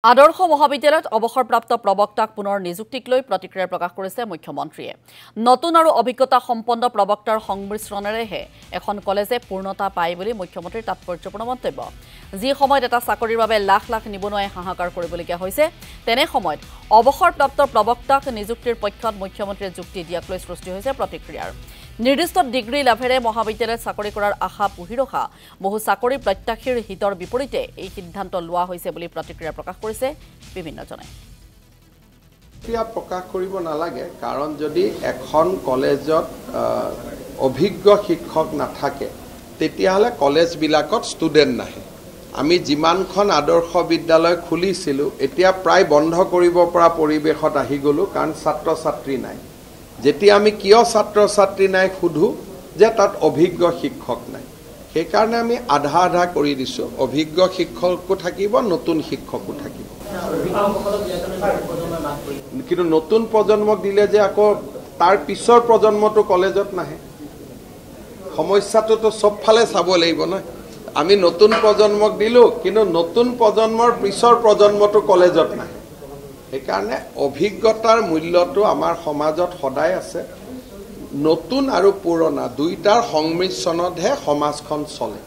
আদৰ্শ মহাবিদ্যালয়ত অৱসৰপ্ৰাপ্ত প্ৰবক্তাক পুনৰ নিযুক্তিক লৈ প্ৰতিক্ৰিয়া প্ৰকাশ কৰিছে মুখ্যমন্ত্ৰীয়ে। নতুন আৰু অভিজ্ঞতা সম্পন্ন প্ৰবক্তাৰ সংমিশ্ৰণেৰেহে এখন কলেজে পূৰ্ণতা পায় বুলি মুখ্যমন্ত্ৰীৰ তাৎপৰ্যপূৰ্ণ মন্তব্য। যি সময়ত এটা চাকৰিৰ বাবে লাখ লাখ নিবনুৱাই হাহাকাৰ কৰিবলগীয়া হৈছে, তেনে সময়ত অৱসৰপ্ৰাপ্ত প্ৰবক্তাক নিযুক্তিৰ পক্ষত মুখ্যমন্ত্ৰীয়ে যুক্তি দিয়াক লৈ সৃষ্টি হৈছে প্ৰতিক্ৰিয়াৰ। নিৰ্দিষ্ট ডিগ্ৰী লাভেৰে মহাবিদ্যালয়ত চাকৰি কৰাৰ আশা পুহি ৰখা বহু চাকৰি প্ৰত্যাশীৰ হিতৰ বিপৰীতে এই সিদ্ধান্ত লোৱা হৈছে বুলি প্ৰতিক্ৰিয়া প্ৰকাশ কৰিছে বিভিন্নজনে। প্ৰকাশ কৰিব নালাগে, কাৰণ যদি এখন কলেজত অভিজ্ঞ শিক্ষক নাথাকে তেতিয়াহ'লে কলেজবিলাকত ষ্টুডেণ্ট নাহে। আমি যিমানখন আদৰ্শ বিদ্যালয় খুলিছিলোঁ এতিয়া প্ৰায় বন্ধ কৰিব পৰা পৰিৱেশত আহি গ'লোঁ, কাৰণ ছাত্ৰ ছাত্ৰী নাই। যেতিয়া আমি কিয় ছাত্ৰ ছাত্ৰী নাই সোধোঁ যে তাত অভিজ্ঞ শিক্ষক নাই, সেইকাৰণে আমি আধা আধা কৰি দিছোঁ। অভিজ্ঞ শিক্ষকো থাকিব, নতুন শিক্ষকো থাকিব। কিন্তু নতুন প্ৰজন্মক দিলে যে আকৌ তাৰ পিছৰ প্ৰজন্মটো কলেজত নাহে, সমস্যাটোতো চবফালে চাব লাগিব ন। আমি নতুন প্ৰজন্মক দিলোঁ, কিন্তু নতুন প্ৰজন্মৰ পিছৰ প্ৰজন্মটো কলেজত নাহে। সেইকাৰণে অভিজ্ঞতাৰ মূল্যটো আমাৰ সমাজত সদায় আছে। নতুন আৰু পুৰণা দুইটাৰ সংমিশ্ৰণতহে সমাজখন চলে।